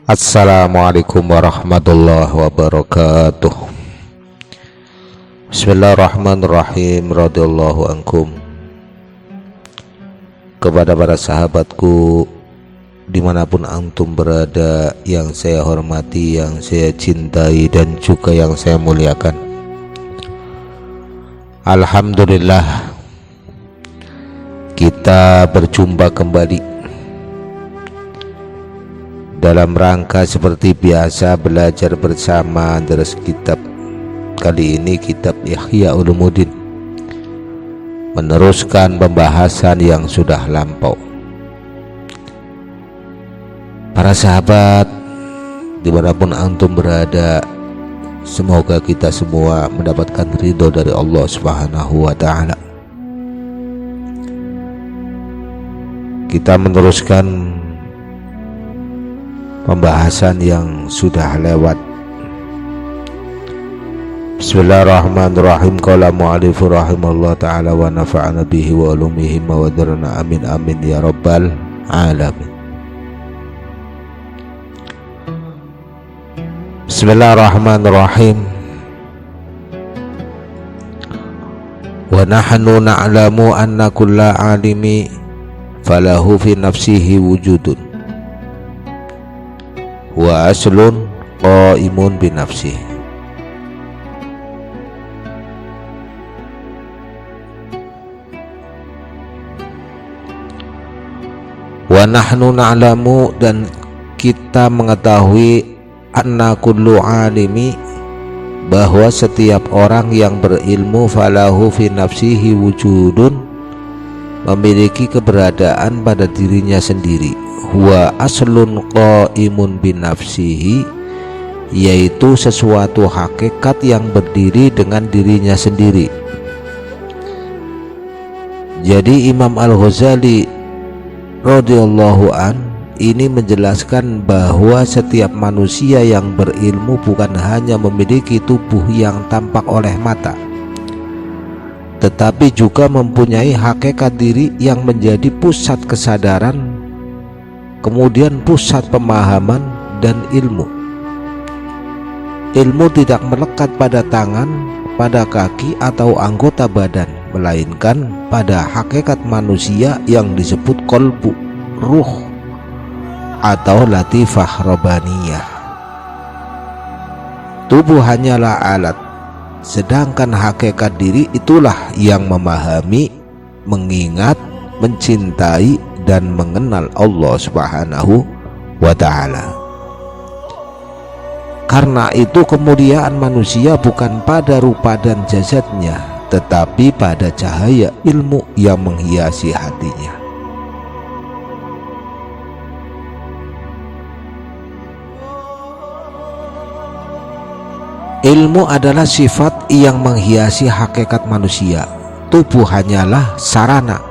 Assalamualaikum warahmatullahi wabarakatuh. Bismillahirrahmanirrahim. Radhiyallahu ankum. Kepada para sahabatku dimanapun antum berada, yang saya hormati, yang saya cintai, dan juga yang saya muliakan, alhamdulillah kita berjumpa kembali dalam rangka seperti biasa belajar bersama dari kitab. Kali ini kitab Ihya Ulumuddin, meneruskan pembahasan yang sudah lampau. Para sahabat dimanapun antum berada, semoga kita semua mendapatkan ridho dari Allah Subhanahu wa ta'ala. Kita meneruskan pembahasan yang sudah lewat. Bismillahirrahmanirrahim. Qala mu'allifu rahimallahu ta'ala wa nafa'ana bihi wa ulumihi wa wadarana, amin amin ya rabbal alamin. Bismillahirrahmanirrahim. Wa nahnu na'lamu anna kulla alimi falahu fi nafsihi wujudun wa aslun qaimun binafsihi. Wa nahnu na'lamu, dan kita mengetahui, anna kullu alimi, bahwa setiap orang yang berilmu, falahu fi nafsihi wujudun, memiliki keberadaan pada dirinya sendiri, huwa aslun qaimun binafsihi, yaitu sesuatu hakikat yang berdiri dengan dirinya sendiri. Jadi Imam Al-Ghazali radhiyallahu an ini menjelaskan bahwa setiap manusia yang berilmu bukan hanya memiliki tubuh yang tampak oleh mata, tetapi juga mempunyai hakikat diri yang menjadi pusat kesadaran, kemudian pusat pemahaman dan ilmu. Ilmu tidak melekat pada tangan, pada kaki atau anggota badan, melainkan pada hakikat manusia yang disebut qalbu, ruh atau latifah rabbaniyah. Tubuh hanyalah alat, sedangkan hakikat diri itulah yang memahami, mengingat, mencintai, dan mengenal Allah Subhanahu wa ta'ala. Karena itu kemuliaan manusia bukan pada rupa dan jasadnya, tetapi pada cahaya ilmu yang menghiasi hatinya. Ilmu adalah sifat yang menghiasi hakikat manusia. Tubuh hanyalah sarana,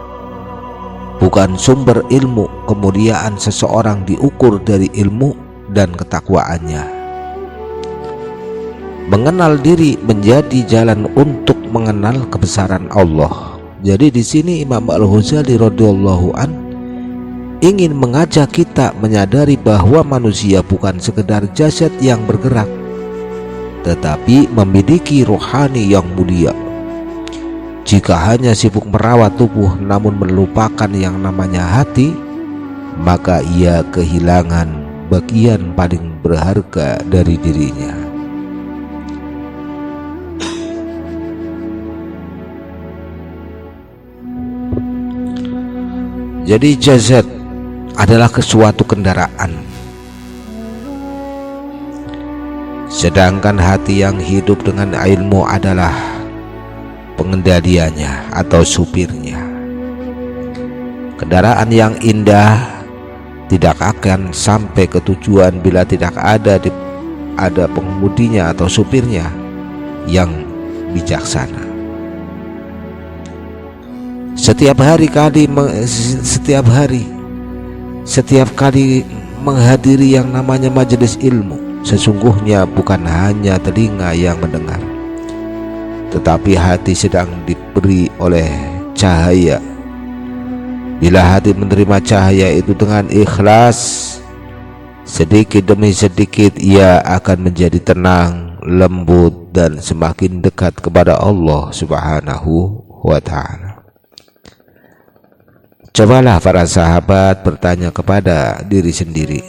bukan sumber ilmu. Kemuliaan seseorang diukur dari ilmu dan ketakwaannya. Mengenal diri menjadi jalan untuk mengenal kebesaran Allah. Jadi di sini Imam Al-Ghazali radhiyallahu an ingin mengajak kita menyadari bahwa manusia bukan sekedar jasad yang bergerak, tetapi memiliki rohani yang mulia. Jika hanya sibuk merawat tubuh namun melupakan yang namanya hati, maka ia kehilangan bagian paling berharga dari dirinya. Jadi jasad adalah suatu kendaraan, sedangkan hati yang hidup dengan ilmu adalah pengendaliannya atau supirnya. Kendaraan yang indah tidak akan sampai ke tujuan bila tidak ada pengemudinya atau supirnya yang bijaksana. Setiap kali menghadiri yang namanya majelis ilmu, sesungguhnya bukan hanya telinga yang mendengar, tetapi hati sedang diberi oleh cahaya. Bila hati menerima cahaya itu dengan ikhlas, Sedikit demi sedikit ia akan menjadi tenang, lembut, dan semakin dekat kepada Allah Subhanahu wa ta'ala. Cobalah para sahabat bertanya kepada diri sendiri.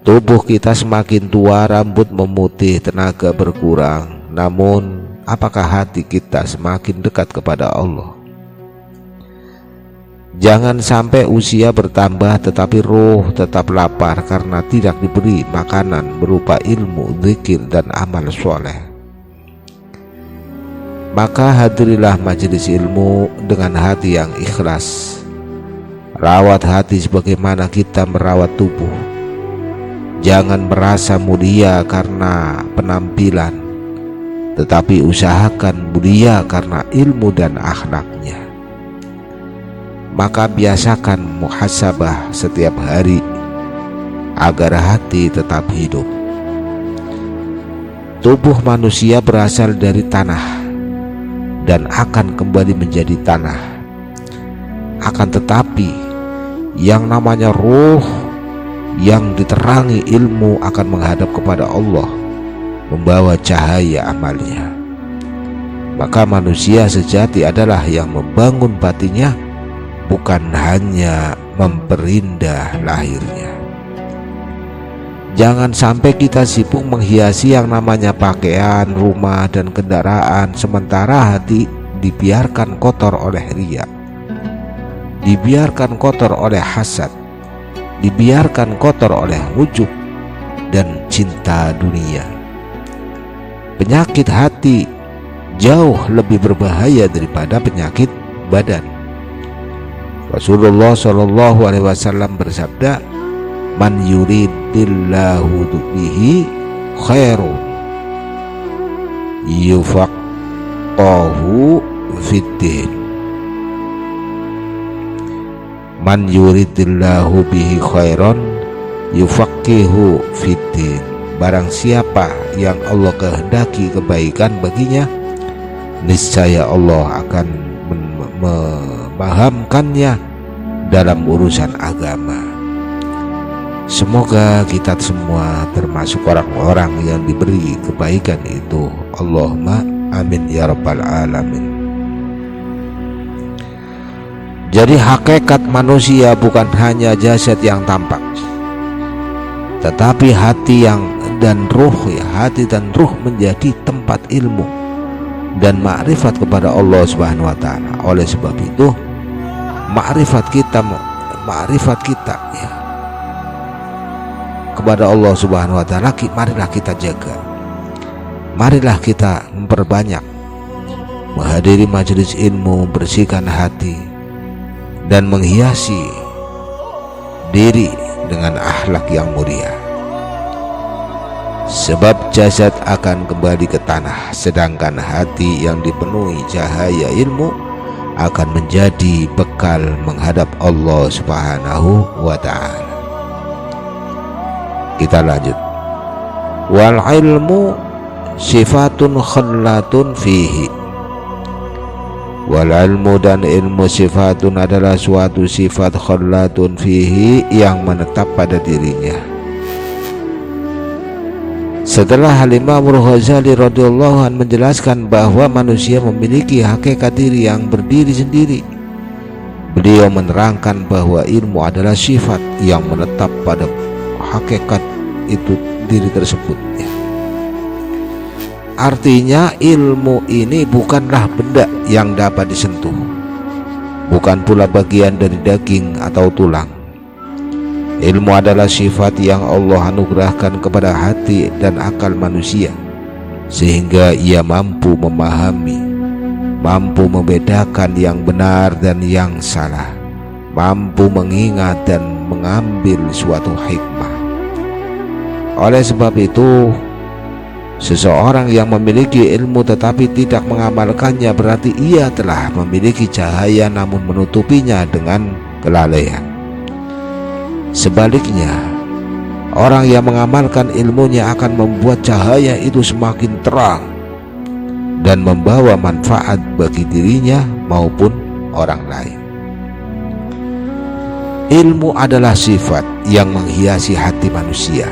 Tubuh kita semakin tua, rambut memutih, tenaga berkurang, namun apakah hati kita semakin dekat kepada Allah? Jangan sampai usia bertambah tetapi roh tetap lapar karena tidak diberi makanan berupa ilmu, zikir, dan amal soleh. Maka hadirilah majelis ilmu dengan hati yang ikhlas. Rawat hati sebagaimana kita merawat tubuh. Jangan merasa mulia karena penampilan, tetapi usahakan mulia karena ilmu dan akhlaknya. Maka biasakan muhasabah setiap hari agar hati tetap hidup. Tubuh manusia berasal dari tanah dan akan kembali menjadi tanah. Akan tetapi yang namanya ruh yang diterangi ilmu akan menghadap kepada Allah, membawa cahaya amalnya. Maka manusia sejati adalah yang membangun batinnya, bukan hanya memperindah lahirnya. Jangan sampai kita sibuk menghiasi yang namanya pakaian, rumah, dan kendaraan, sementara hati dibiarkan kotor oleh riya, dibiarkan kotor oleh hasad, dibiarkan kotor oleh ujub dan cinta dunia. Penyakit hati jauh lebih berbahaya daripada penyakit badan. Rasulullah SAW bersabda, "Man yuridillahu bihi khairu yufaqqahu fiddin." Man yuridillahu bihi khairan yufaqihu fiddin. Barang siapa yang Allah kehendaki kebaikan baginya, niscaya Allah akan memahamkannya dalam urusan agama. Semoga kita semua termasuk orang-orang yang diberi kebaikan itu. Allahumma amin ya rabbal alamin. Jadi hakikat manusia bukan hanya jasad yang tampak, tetapi hati dan ruh, hati dan ruh menjadi tempat ilmu dan makrifat kepada Allah Subhanahu wa ta'ala. Oleh sebab itu, makrifat kita ya, kepada Allah Subhanahu wa ta'ala, marilah kita jaga. Marilah kita memperbanyak menghadiri majelis ilmu, bersihkan hati dan menghiasi diri dengan akhlak yang mulia. Sebab jasad akan kembali ke tanah, sedangkan hati yang dipenuhi cahaya ilmu akan menjadi bekal menghadap Allah Subhanahu wa ta'ala. Kita lanjut. Wal ilmu sifatun khallatun fihi. Wal ilmu, dan ilmu, sifatun adalah suatu sifat khallatun fihi yang menetap pada dirinya. Setelah Imam Al-Ghazali radhiyallahu anhu menjelaskan bahwa manusia memiliki hakikat diri yang berdiri sendiri, beliau menerangkan bahwa ilmu adalah sifat yang menetap pada hakikat itu diri tersebut. Artinya ilmu ini bukanlah benda yang dapat disentuh, bukan pula bagian dari daging atau tulang. Ilmu adalah sifat yang Allah anugerahkan kepada hati dan akal manusia, sehingga ia mampu memahami, mampu membedakan yang benar dan yang salah, mampu mengingat dan mengambil suatu hikmah. Oleh sebab itu, seseorang yang memiliki ilmu tetapi tidak mengamalkannya berarti ia telah memiliki cahaya namun menutupinya dengan kelalaian. Sebaliknya, orang yang mengamalkan ilmunya akan membuat cahaya itu semakin terang dan membawa manfaat bagi dirinya maupun orang lain. Ilmu adalah sifat yang menghiasi hati manusia.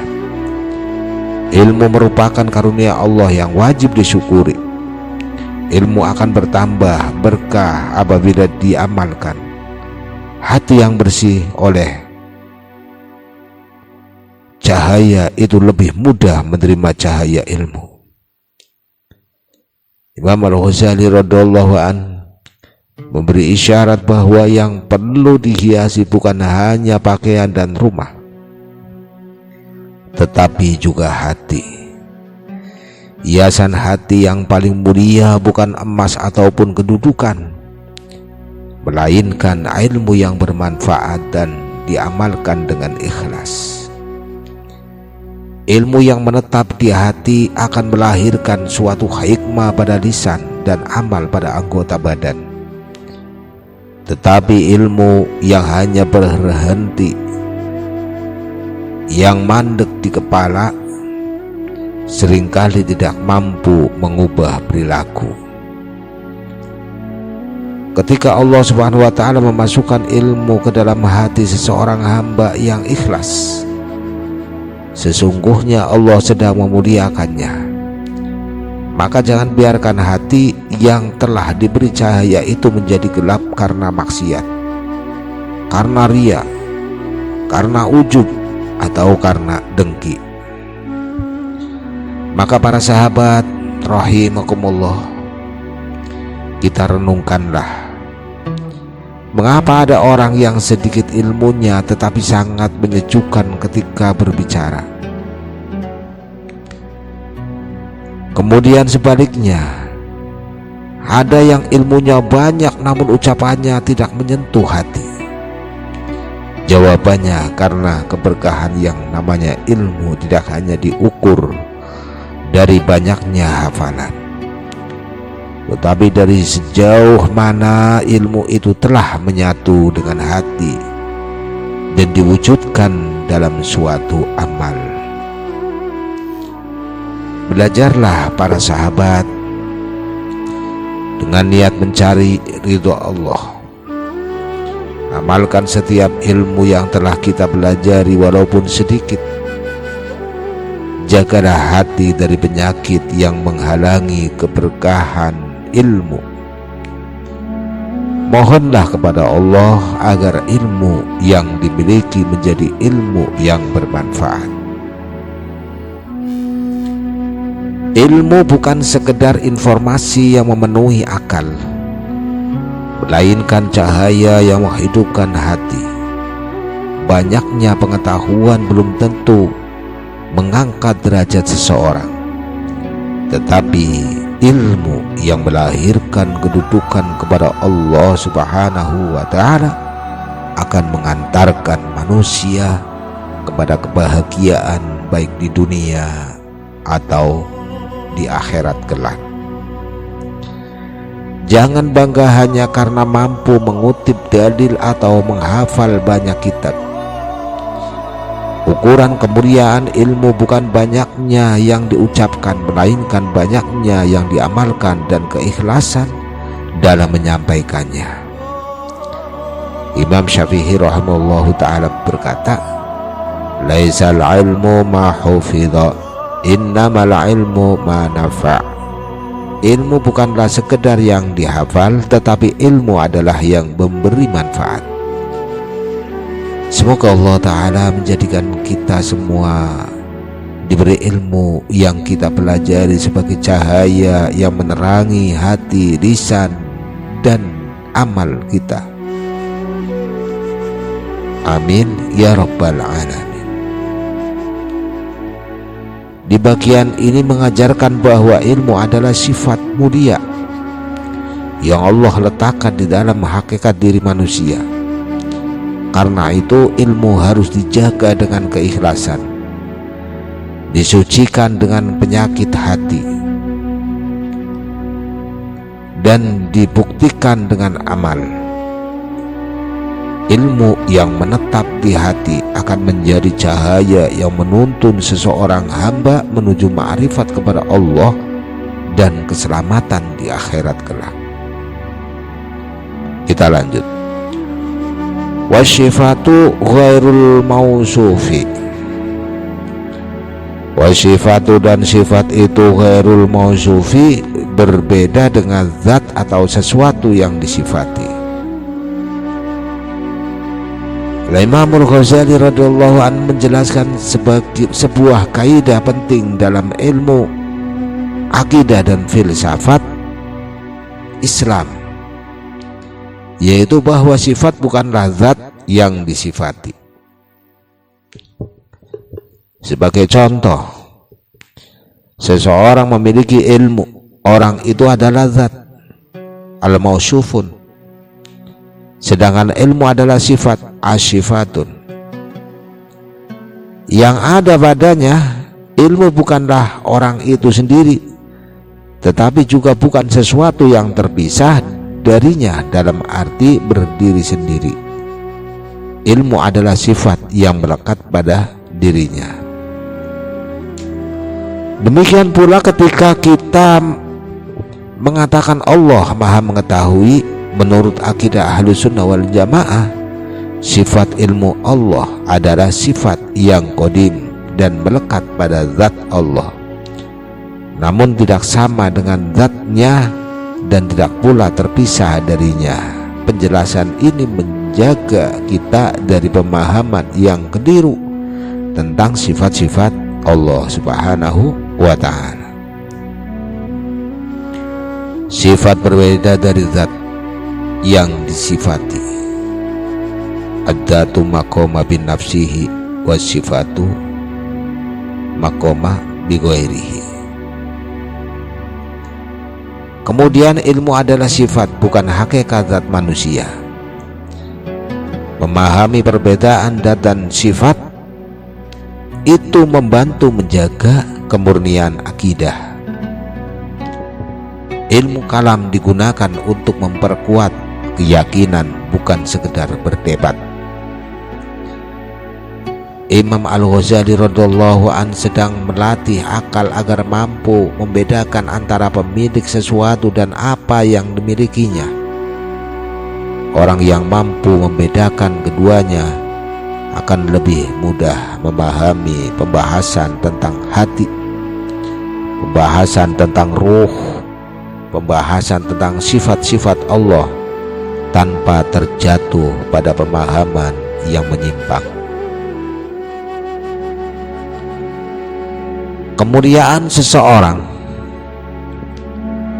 Ilmu merupakan karunia Allah yang wajib disyukuri. Ilmu akan bertambah berkah apabila diamalkan. Hati yang bersih oleh cahaya itu lebih mudah menerima cahaya ilmu. Imam Al-Ghazali radhiyallahu an memberi isyarat bahwa yang perlu dihiasi bukan hanya pakaian dan rumah, tetapi juga hati. Hiasan hati yang paling mulia bukan emas ataupun kedudukan, melainkan ilmu yang bermanfaat dan diamalkan dengan ikhlas. Ilmu yang menetap di hati akan melahirkan suatu hikmah pada lisan dan amal pada anggota badan. Tetapi ilmu yang hanya berhenti, yang mandek di kepala, seringkali tidak mampu mengubah perilaku. Ketika Allah Subhanahu wa ta'ala memasukkan ilmu ke dalam hati seseorang hamba yang ikhlas, sesungguhnya Allah sedang memuliakannya. Maka jangan biarkan hati yang telah diberi cahaya itu menjadi gelap karena maksiat, karena riya, karena ujub, atau karena dengki. Maka para sahabat rahimakumullah, kita renungkanlah, mengapa ada orang yang sedikit ilmunya tetapi sangat menyejukkan ketika berbicara. Kemudian sebaliknya, ada yang ilmunya banyak namun ucapannya tidak menyentuh hati. Jawabannya karena keberkahan yang namanya ilmu tidak hanya diukur dari banyaknya hafalan, tetapi dari sejauh mana ilmu itu telah menyatu dengan hati dan diwujudkan dalam suatu amal. Belajarlah para sahabat dengan niat mencari ridho Allah. Amalkan setiap ilmu yang telah kita pelajari walaupun sedikit. Jagalah hati dari penyakit yang menghalangi keberkahan ilmu. Mohonlah kepada Allah agar ilmu yang dimiliki menjadi ilmu yang bermanfaat. Ilmu bukan sekedar informasi yang memenuhi akal, melainkan cahaya yang menghidupkan hati. Banyaknya pengetahuan belum tentu mengangkat derajat seseorang, tetapi ilmu yang melahirkan kedudukan kepada Allah Subhanahu wa ta'ala akan mengantarkan manusia kepada kebahagiaan baik di dunia atau di akhirat kelak. Jangan bangga hanya karena mampu mengutip dalil atau menghafal banyak kitab. Ukuran kemuliaan ilmu bukan banyaknya yang diucapkan, melainkan banyaknya yang diamalkan dan keikhlasan dalam menyampaikannya. Imam Syafi'i rahimahullahu ta'ala berkata, "Laisal ilmu ma hufidha, innamal ilmu ma nafa'." Ilmu bukanlah sekedar yang dihafal, tetapi ilmu adalah yang memberi manfaat. Semoga Allah Ta'ala menjadikan kita semua diberi ilmu yang kita pelajari sebagai cahaya yang menerangi hati, lisan, dan amal kita. Amin ya rabbal alamin. Di bagian ini mengajarkan bahwa ilmu adalah sifat mulia yang Allah letakkan di dalam hakikat diri manusia. Karena itu ilmu harus dijaga dengan keikhlasan, disucikan dengan penyakit hati, dan dibuktikan dengan amal. Ilmu yang menetap di hati akan menjadi cahaya yang menuntun seseorang hamba menuju ma'rifat kepada Allah dan keselamatan di akhirat kelak. Kita lanjut. Wasifatu ghairul mausufi. Wasifatu dan sifat itu ghairul mausufi, berbeda dengan zat atau sesuatu yang disifati. Imam Al-Ghazali radhiyallahu anhu menjelaskan sebagai sebuah kaidah penting dalam ilmu akidah dan filsafat Islam, yaitu bahwa sifat bukanlah zat yang disifati. Sebagai contoh, seseorang memiliki ilmu, orang itu adalah zat al-mausufun, sedangkan ilmu adalah sifat asyifatun. Yang ada padanya ilmu bukanlah orang itu sendiri, tetapi juga bukan sesuatu yang terpisah darinya dalam arti berdiri sendiri. Ilmu adalah sifat yang melekat pada dirinya. Demikian pula ketika kita mengatakan Allah Maha Mengetahui, menurut akidah Ahlussunnah wal Jamaah, sifat ilmu Allah adalah sifat yang qadim dan melekat pada zat Allah, namun tidak sama dengan zatnya dan tidak pula terpisah darinya. Penjelasan ini menjaga kita dari pemahaman yang keliru tentang sifat-sifat Allah Subhanahu wa ta'ala. Sifat berbeda dari zat yang disifati. Ad-dzatu maqama bin nafsihi wa sifatu maqama bi ghairihi. Kemudian ilmu adalah sifat, bukan hakikat zat manusia. Memahami perbedaan zat dan sifat itu membantu menjaga kemurnian akidah. Ilmu kalam digunakan untuk memperkuat keyakinan, bukan sekedar berdebat. Imam Al-Ghazali radhiyallahu an sedang melatih akal agar mampu membedakan antara pemilik sesuatu dan apa yang dimilikinya. Orang yang mampu membedakan keduanya akan lebih mudah memahami pembahasan tentang hati, pembahasan tentang ruh, pembahasan tentang sifat-sifat Allah, tanpa terjatuh pada pemahaman yang menyimpang. Kemuliaan seseorang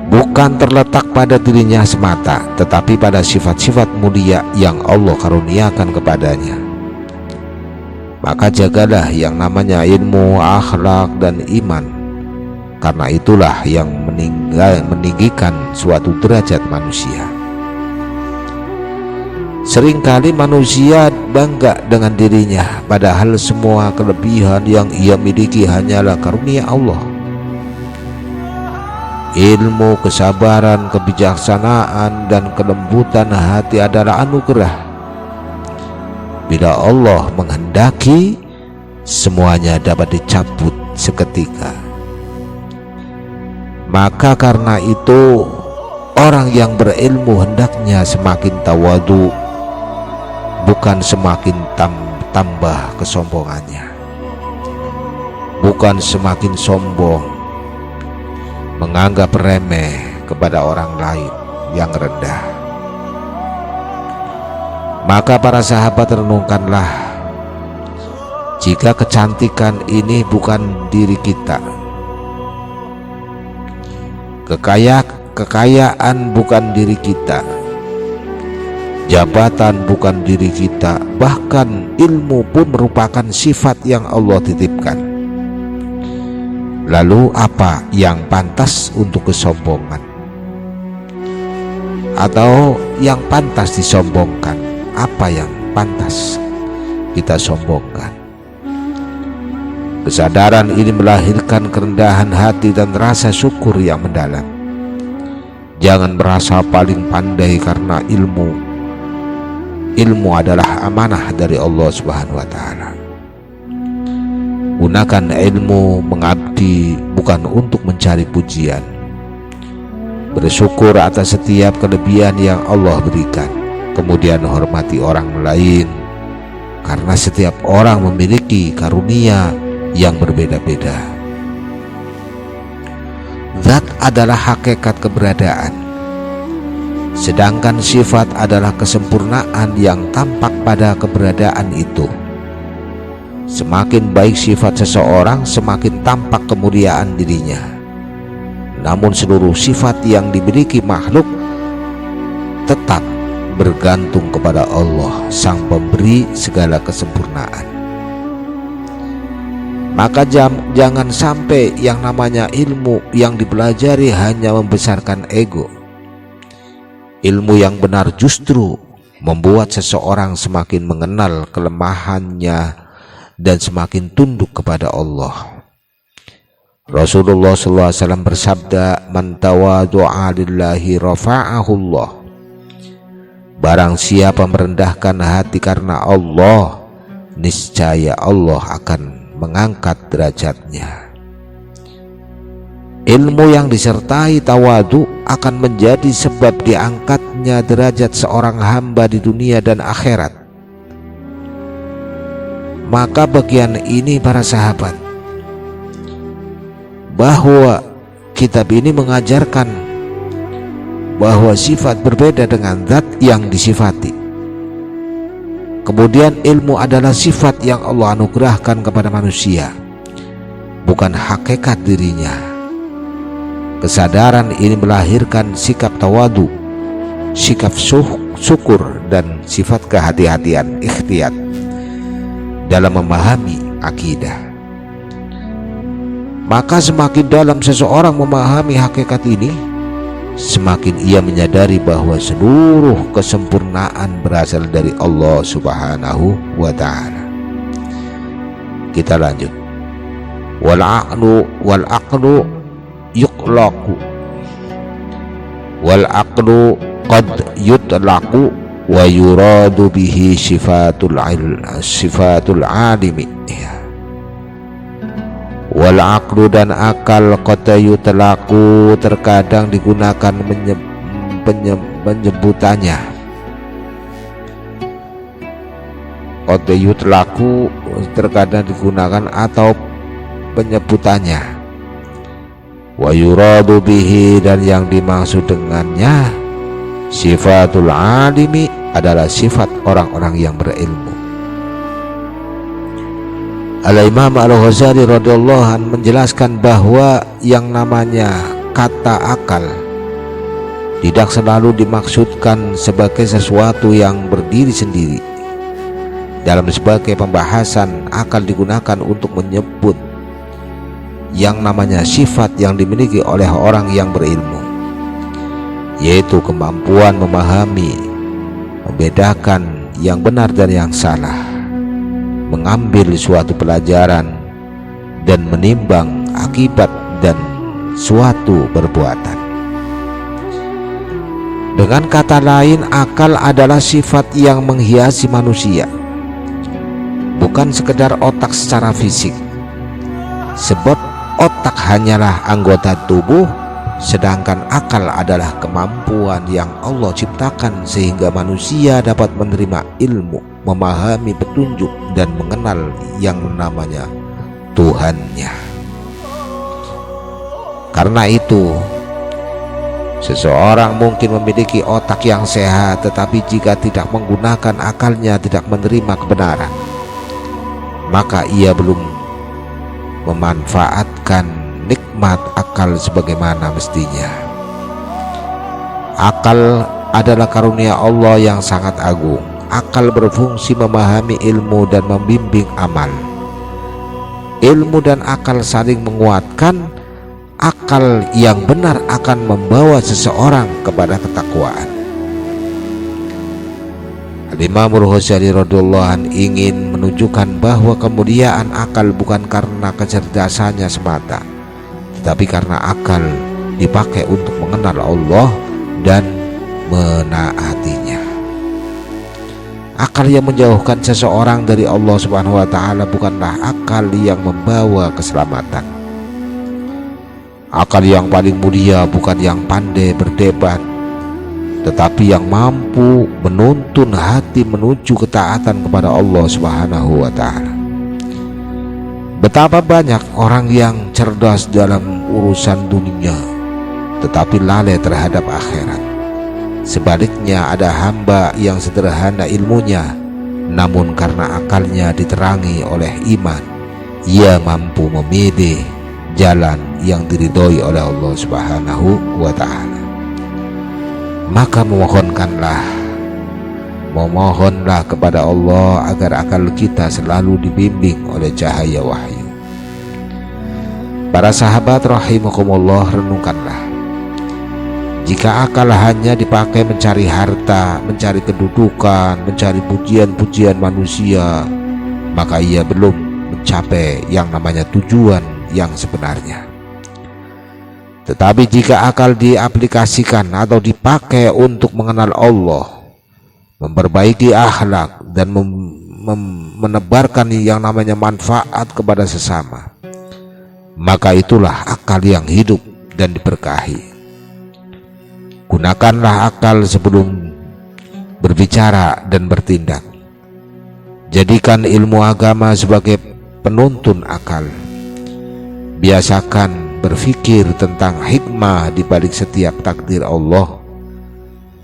bukan terletak pada dirinya semata, tetapi pada sifat-sifat mulia yang Allah karuniakan kepadanya. Maka jagalah yang namanya ilmu, akhlak, dan iman, karena itulah yang meninggikan suatu derajat manusia. Seringkali manusia bangga dengan dirinya, padahal semua kelebihan yang ia miliki hanyalah karunia Allah. Ilmu, kesabaran, kebijaksanaan, dan kelembutan hati adalah anugerah. Bila Allah menghendaki, semuanya dapat dicabut seketika. Maka karena itu, orang yang berilmu hendaknya semakin tawadu, bukan semakin tambah kesombongannya, bukan semakin sombong, menganggap remeh kepada orang lain yang rendah. Maka para sahabat renungkanlah, jika kecantikan ini bukan diri kita, kekayaan bukan diri kita, jabatan bukan diri kita, bahkan ilmu pun merupakan sifat yang Allah titipkan. Lalu apa yang pantas untuk kesombongan? Atau yang pantas disombongkan? Apa yang pantas kita sombongkan? Kesadaran ini melahirkan kerendahan hati dan rasa syukur yang mendalam. Jangan merasa paling pandai karena ilmu adalah amanah dari Allah Subhanahu wa ta'ala. Gunakan ilmu mengabdi, bukan untuk mencari pujian. Bersyukur atas setiap kelebihan yang Allah berikan. kemudian hormati orang lain, karena setiap orang memiliki karunia yang berbeda-beda. Zat adalah hakikat keberadaan, sedangkan sifat adalah kesempurnaan yang tampak pada keberadaan itu. Semakin baik sifat seseorang, semakin tampak kemuliaan dirinya. Namun seluruh sifat yang dimiliki makhluk tetap bergantung kepada Allah, Sang Pemberi segala kesempurnaan. Maka jangan sampai yang namanya ilmu yang dipelajari hanya membesarkan ego. Ilmu yang benar justru membuat seseorang semakin mengenal kelemahannya dan semakin tunduk kepada Allah. Rasulullah SAW bersabda, "Man tawadhu'a lillahi rafa'ahullah." Barang siapa merendahkan hati karena Allah, niscaya Allah akan mengangkat derajatnya. Ilmu yang disertai tawadu akan menjadi sebab diangkatnya derajat seorang hamba di dunia dan akhirat. Maka bagian ini para sahabat, bahwa kitab ini mengajarkan bahwa sifat berbeda dengan zat yang disifati. Kemudian ilmu adalah sifat yang Allah anugerahkan kepada manusia, bukan hakikat dirinya. Kesadaran ini melahirkan sikap tawadu, sikap syukur, dan sifat kehati-hatian, ikhtiyat dalam memahami akidah. Maka semakin dalam seseorang memahami hakikat ini, semakin ia menyadari bahwa seluruh kesempurnaan berasal dari Allah Subhanahu wa ta'ala. Kita lanjut. Wal aqlu yuqlaqu wal aqlu qad yutlaqu wa yuradu bihi sifatul alimi. Wal aqlu dan akal qad yutlaqu terkadang digunakan penyebutannya. Qad yutlaqu terkadang digunakan atau penyebutannya. Wa yuradu bihi dan yang dimaksud dengannya sifatul alimi adalah sifat orang-orang yang berilmu. Al-Imam Al-Ghazali radhiyallahu anhu menjelaskan bahwa yang namanya kata akal tidak selalu dimaksudkan sebagai sesuatu yang berdiri sendiri. Dalam sebagai pembahasan, akal digunakan untuk menyebut yang namanya sifat yang dimiliki oleh orang yang berilmu, yaitu kemampuan memahami, membedakan yang benar dan yang salah, mengambil suatu pelajaran, dan menimbang akibat dan suatu perbuatan. Dengan kata lain, akal adalah sifat yang menghiasi manusia, bukan sekedar otak secara fisik. Sebab otak hanyalah anggota tubuh, sedangkan akal adalah kemampuan yang Allah ciptakan sehingga manusia dapat menerima ilmu, memahami petunjuk, dan mengenal yang namanya Tuhannya. Karena itu, seseorang mungkin memiliki otak yang sehat, tetapi jika tidak menggunakan akalnya, tidak menerima kebenaran, maka ia belum memanfaatkan nikmat akal sebagaimana mestinya. Akal adalah karunia Allah yang sangat agung. Akal berfungsi memahami ilmu dan membimbing amal. Ilmu dan akal saling menguatkan. Akal yang benar akan membawa seseorang kepada ketakwaan. Al-Imam Al-Ghazali radhiyallahu anhu ingin menunjukkan bahwa kemuliaan akal bukan karena kecerdasannya semata, tetapi karena akal dipakai untuk mengenal Allah dan menaatinya. Akal yang menjauhkan seseorang dari Allah Subhanahu wa ta'ala bukanlah akal yang membawa keselamatan. Akal yang paling mulia bukan yang pandai berdebat, tetapi yang mampu menuntun hati menuju ketaatan kepada Allah Subhanahu wa ta'ala. Betapa banyak orang yang cerdas dalam urusan dunia tetapi lalai terhadap akhirat. Sebaliknya ada hamba yang sederhana ilmunya, namun karena akalnya diterangi oleh iman, ia mampu memilih jalan yang diridhoi oleh Allah Subhanahu wa ta'ala. Maka memohonlah kepada Allah agar akal kita selalu dibimbing oleh cahaya wahyu. Para sahabat rahimakumullah, renungkanlah, jika akal hanya dipakai mencari harta, mencari kedudukan, mencari pujian-pujian manusia, maka ia belum mencapai yang namanya tujuan yang sebenarnya. Tetapi jika akal diaplikasikan atau dipakai untuk mengenal Allah, memperbaiki akhlak dan menebarkan yang namanya manfaat kepada sesama, maka itulah akal yang hidup dan diberkahi. Gunakanlah akal sebelum berbicara dan bertindak. Jadikan ilmu agama sebagai penuntun akal. Biasakan berpikir tentang hikmah di balik setiap takdir Allah.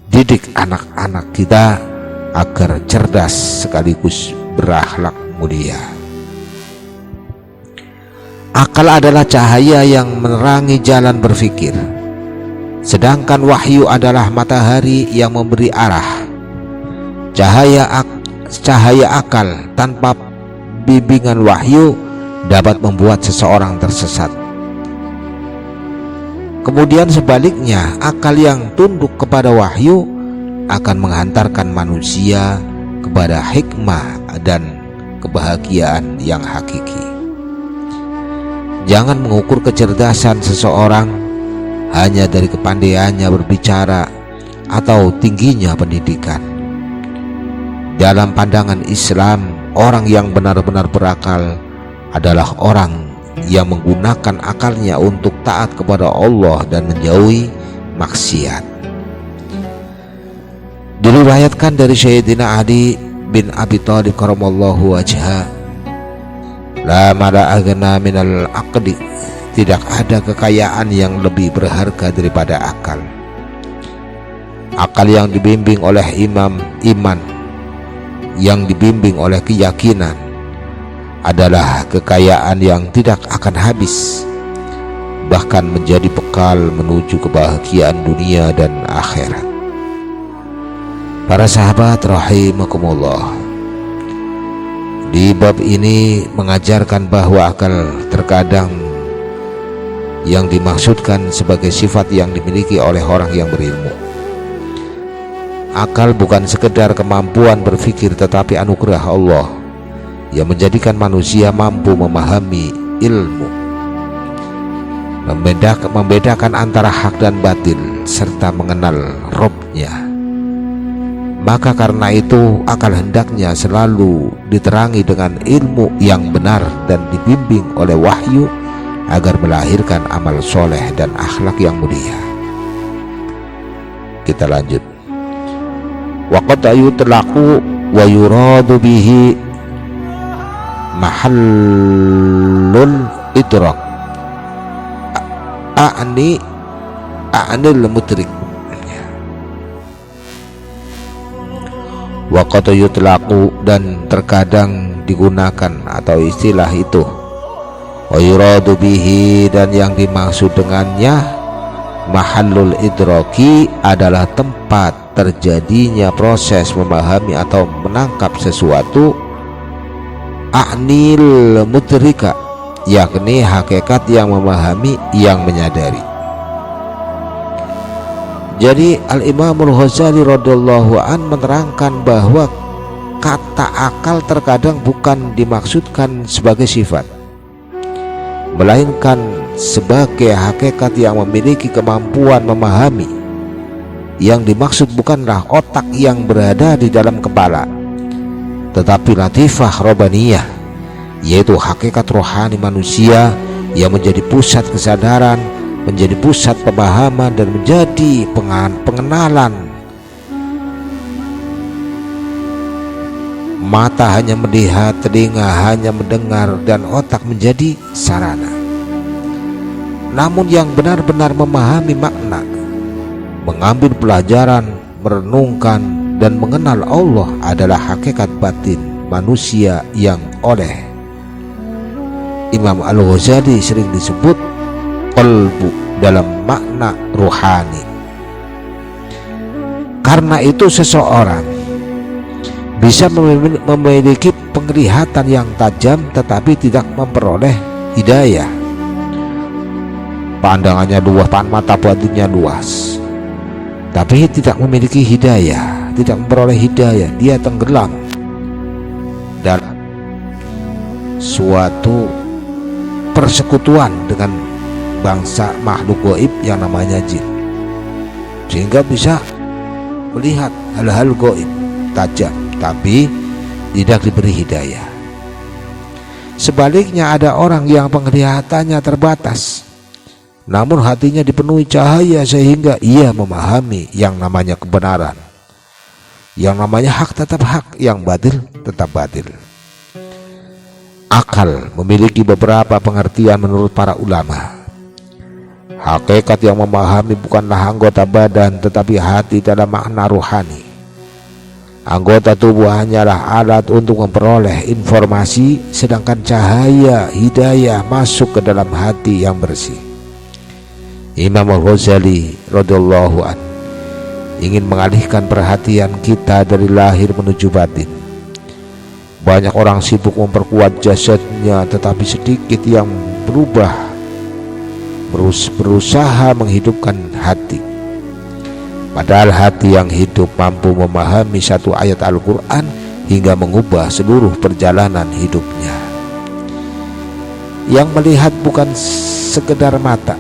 Didik anak-anak kita agar cerdas sekaligus berakhlak mulia. Akal adalah cahaya yang menerangi jalan berpikir, sedangkan wahyu adalah matahari yang memberi arah. Cahaya akal tanpa bimbingan wahyu dapat membuat seseorang tersesat. Kemudian sebaliknya, akal yang tunduk kepada wahyu akan menghantarkan manusia kepada hikmah dan kebahagiaan yang hakiki. Jangan mengukur kecerdasan seseorang hanya dari kepandaiannya berbicara atau tingginya pendidikan. Dalam pandangan Islam, orang yang benar-benar berakal adalah orang yang menggunakan akalnya untuk taat kepada Allah dan menjauhi maksiat. Diriwayatkan dari Sayyidina Ali bin Abi Thalib karamallahu wajha, la mala aghna minal aqdi, tidak ada kekayaan yang lebih berharga daripada akal. Akal yang dibimbing oleh iman, yang dibimbing oleh keyakinan adalah kekayaan yang tidak akan habis, bahkan menjadi bekal menuju kebahagiaan dunia dan akhirat. Para sahabat rahimakumullah, di bab ini mengajarkan bahwa akal terkadang yang dimaksudkan sebagai sifat yang dimiliki oleh orang yang berilmu. Akal bukan sekedar kemampuan berpikir, tetapi anugerah Allah yang menjadikan manusia mampu memahami ilmu, membedakan antara hak dan batil, serta mengenal Robnya. Maka karena itu akal hendaknya selalu diterangi dengan ilmu yang benar dan dibimbing oleh wahyu agar melahirkan amal soleh dan akhlak yang mulia. Kita lanjut. Waqad yutlaqu wa yuradu bihi mahallul idrak a'nil mudrik. Wa qad yutlaqu, dan terkadang digunakan atau istilah itu, wa yuradu bihi, dan yang dimaksud dengannya mahallul idraki adalah tempat terjadinya proses memahami atau menangkap sesuatu, a'nil mudrika, yakni hakikat yang memahami, yang menyadari. Jadi Al-Imamul Ghazali radhiyallahu an menerangkan bahwa kata akal terkadang bukan dimaksudkan sebagai sifat, melainkan sebagai hakikat yang memiliki kemampuan memahami. Yang dimaksud bukanlah otak yang berada di dalam kepala, tetapi latifah robaniyah, yaitu hakikat rohani manusia yang menjadi pusat kesadaran, menjadi pusat pemahaman, dan menjadi pengenalan Mata hanya melihat, telinga hanya mendengar, dan otak menjadi sarana. Namun yang benar-benar memahami makna, mengambil pelajaran, merenungkan, dan mengenal Allah adalah hakikat batin manusia yang oleh Imam Al-Ghazali sering disebut qalbu dalam makna ruhani. Karena itu seseorang bisa memiliki penglihatan yang tajam tetapi tidak memperoleh hidayah. Pandangannya luas, mata batinnya luas, tapi tidak memiliki hidayah, tidak memperoleh hidayah. Dia tenggelam dalam suatu persekutuan dengan bangsa makhluk gaib yang namanya jin, sehingga bisa melihat hal-hal gaib tajam tapi tidak diberi hidayah. Sebaliknya ada orang yang penglihatannya terbatas, namun hatinya dipenuhi cahaya sehingga ia memahami yang namanya kebenaran, yang namanya hak tetap hak, yang batil tetap batil. Akal memiliki beberapa pengertian menurut para ulama. Hakikat yang memahami bukanlah anggota badan tetapi hati dalam makna ruhani. Anggota tubuh hanyalah alat untuk memperoleh informasi, sedangkan cahaya hidayah masuk ke dalam hati yang bersih. Imam Al-Ghazali radhiyallahu anhu ingin mengalihkan perhatian kita dari lahir menuju batin. Banyak orang sibuk memperkuat jasadnya, tetapi sedikit yang berubah, berusaha menghidupkan hati. Padahal hati yang hidup mampu memahami satu ayat Al-Quran hingga mengubah seluruh perjalanan hidupnya. Yang melihat bukan sekedar mata,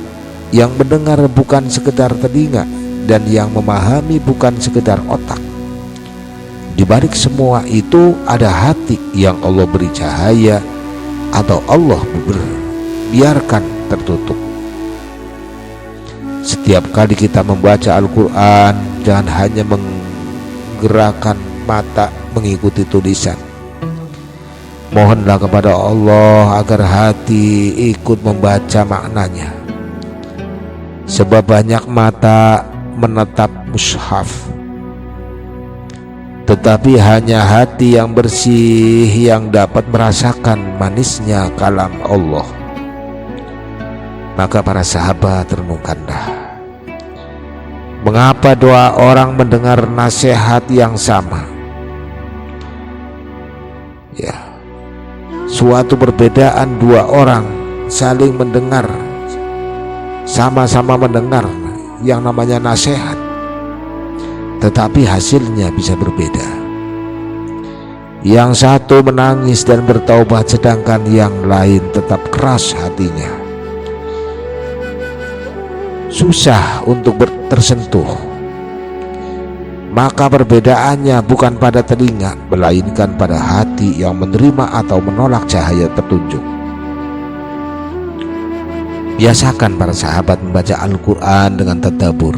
yang mendengar bukan sekedar telinga, dan yang memahami bukan sekedar otak. Di balik semua itu ada hati yang Allah beri cahaya atau Allah biarkan tertutup. Setiap kali kita membaca Al-Quran, jangan hanya menggerakkan mata mengikuti tulisan. Mohonlah kepada Allah agar hati ikut membaca maknanya. Sebab banyak mata menatap mushaf, tetapi hanya hati yang bersih yang dapat merasakan manisnya kalam Allah. Maka para sahabat renungkanlah, mengapa doa orang mendengar nasihat yang sama? Ya, suatu perbedaan dua orang saling mendengar, sama-sama mendengar yang namanya nasihat, tetapi hasilnya bisa berbeda. Yang satu menangis dan bertaubat, sedangkan yang lain tetap keras hatinya. Susah untuk tersentuh. Maka perbedaannya bukan pada telinga, melainkan pada hati yang menerima atau menolak cahaya petunjuk. Biasakan para sahabat membaca Al-Quran dengan tadabbur.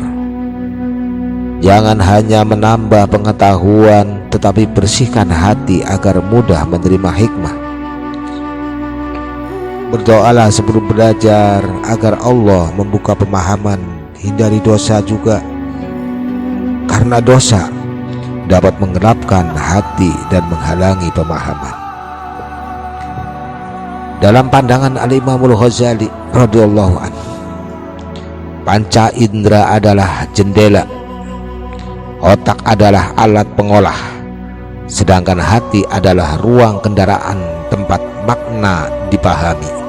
Jangan hanya menambah pengetahuan, tetapi bersihkan hati agar mudah menerima hikmah. Berdoalah sebelum belajar agar Allah membuka pemahaman, hindari dosa juga, karena dosa dapat menggelapkan hati dan menghalangi pemahaman. Dalam pandangan Al-Imam Al-Ghazali radhiyallahu anhu, panca indera adalah jendela, otak adalah alat pengolah, sedangkan hati adalah ruang kendaraan tempat makna dipahami.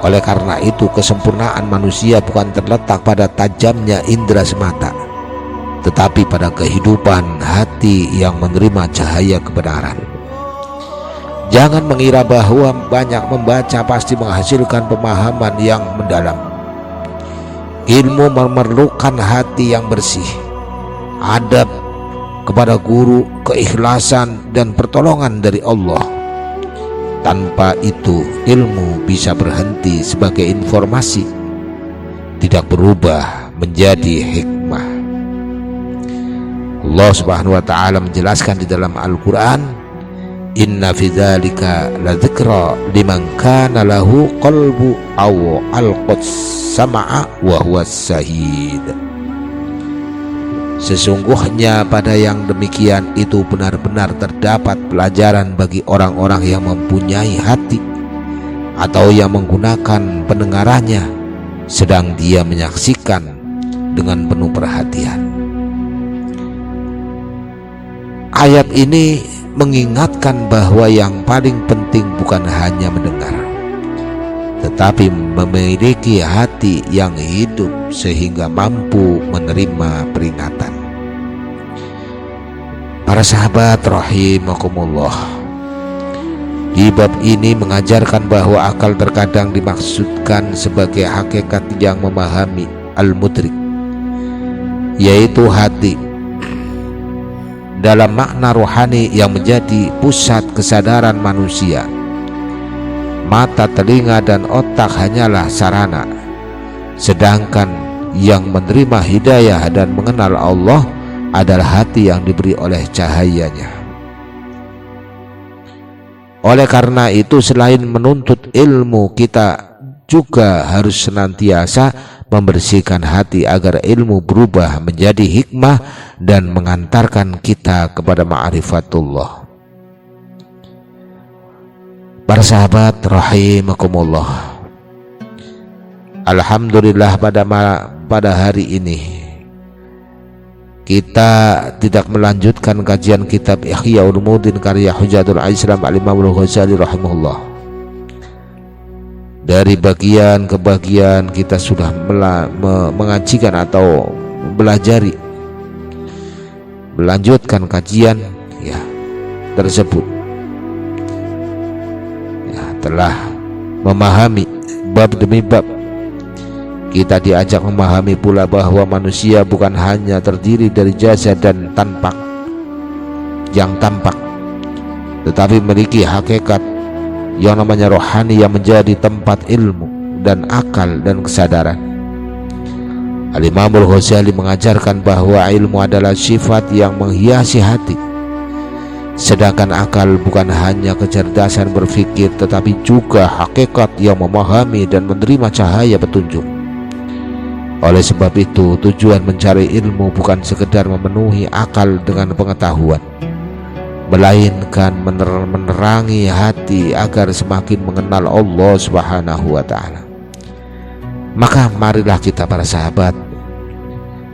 Oleh karena itu, kesempurnaan manusia bukan terletak pada tajamnya indera semata, tetapi pada kehidupan hati yang menerima cahaya kebenaran. Jangan mengira bahwa banyak membaca pasti menghasilkan pemahaman yang mendalam. Ilmu memerlukan hati yang bersih, adab kepada guru, keikhlasan, dan pertolongan dari Allah. Tanpa itu, ilmu bisa berhenti sebagai informasi, tidak berubah menjadi hikmah. Allah Subhanahu wa ta'ala menjelaskan di dalam Al-Quran, Inna fi dzalika ladzikra liman kana lahu qalbu aw alqat sam'a wa huwa syahid. Sesungguhnya pada yang demikian itu benar-benar terdapat pelajaran bagi orang-orang yang mempunyai hati atau yang menggunakan pendengarannya sedang dia menyaksikan dengan penuh perhatian. Ayat ini mengingatkan bahwa yang paling penting bukan hanya mendengar, tetapi memiliki hati yang hidup sehingga mampu menerima peringatan. Para sahabat rahimakumullah, di bab ini mengajarkan bahwa akal terkadang dimaksudkan sebagai hakikat yang memahami al-mudrik, yaitu hati dalam makna rohani yang menjadi pusat kesadaran manusia. Mata, telinga, dan otak hanyalah sarana, sedangkan yang menerima hidayah dan mengenal Allah adalah hati yang diberi oleh cahayanya. Oleh karena itu, selain menuntut ilmu, kita juga harus senantiasa membersihkan hati agar ilmu berubah menjadi hikmah dan mengantarkan kita kepada ma'rifatullah. Para sahabat rahimakumullah, alhamdulillah pada hari ini kita tidak melanjutkan kajian kitab Ihya Ulumuddin karya Hujatul Islam Al-Imam Al-Ghazali rahimahullah. Dari bagian ke bagian kita sudah mengajikan atau melanjutkan kajian tersebut, telah memahami bab demi bab. Kita diajak memahami pula bahwa manusia bukan hanya terdiri dari jasad dan yang tampak, tetapi memiliki hakikat yang namanya rohani yang menjadi tempat ilmu dan akal dan kesadaran. Al-Imam Al-Ghazali mengajarkan bahwa ilmu adalah sifat yang menghiasi hati, sedangkan akal bukan hanya kecerdasan berpikir tetapi juga hakikat yang memahami dan menerima cahaya petunjuk. Oleh sebab itu, tujuan mencari ilmu bukan sekedar memenuhi akal dengan pengetahuan, melainkan menerangi hati agar semakin mengenal Allah Subhanahu wa ta'ala. Maka marilah kita para sahabat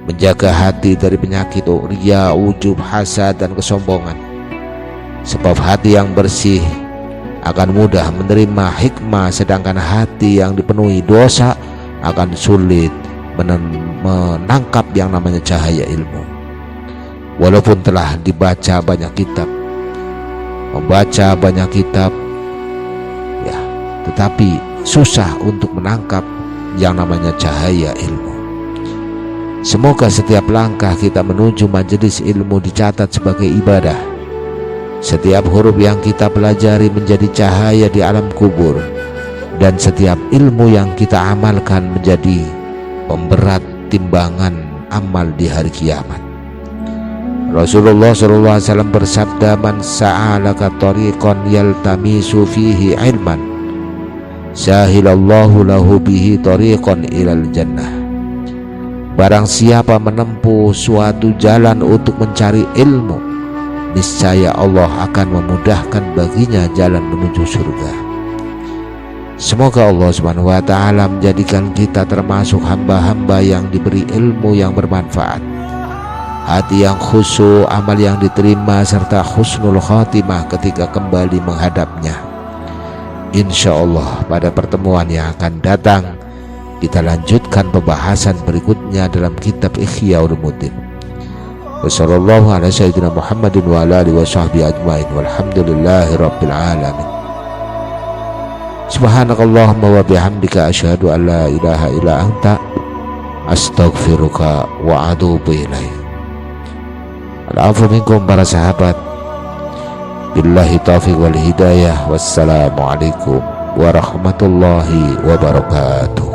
menjaga hati dari penyakit riya, ujub, hasad, dan kesombongan. Sebab hati yang bersih akan mudah menerima hikmah, sedangkan hati yang dipenuhi dosa akan sulit menangkap yang namanya cahaya ilmu. Walaupun telah dibaca banyak kitab, membaca banyak kitab, tetapi susah untuk menangkap yang namanya cahaya ilmu. Semoga setiap langkah kita menuju majelis ilmu dicatat sebagai ibadah. Setiap huruf yang kita pelajari menjadi cahaya di alam kubur, dan setiap ilmu yang kita amalkan menjadi pemberat timbangan amal di hari kiamat. Rasulullah SAW bersabda, "Man sa'alaka tariqan yaltamisu fihi ilman, sahilallahu lahu bihi tariqan ilal jannah." Barang siapa menempuh suatu jalan untuk mencari ilmu, niscaya Allah akan memudahkan baginya jalan menuju surga. Semoga Allah Subhanahu wa ta'ala menjadikan kita termasuk hamba-hamba yang diberi ilmu yang bermanfaat, hati yang khusyuk, amal yang diterima, serta husnul khatimah ketika kembali menghadapnya. Insya Allah pada pertemuan yang akan datang kita lanjutkan pembahasan berikutnya dalam kitab Ihya Ulumuddin. Wassallallahu ala sayyidina Muhammadin wa ala alihi wa sahbihi ajmain, walhamdulillahi rabbil alamin. Subhanakallahumma wa bihamdika asyhadu an la ilaha illa anta astaghfiruka wa atubu ilaik. Al-afwu minkum para sahabat. Billahi taufiq wal hidayah. Wassalamualaikum warahmatullahi wabarakatuh.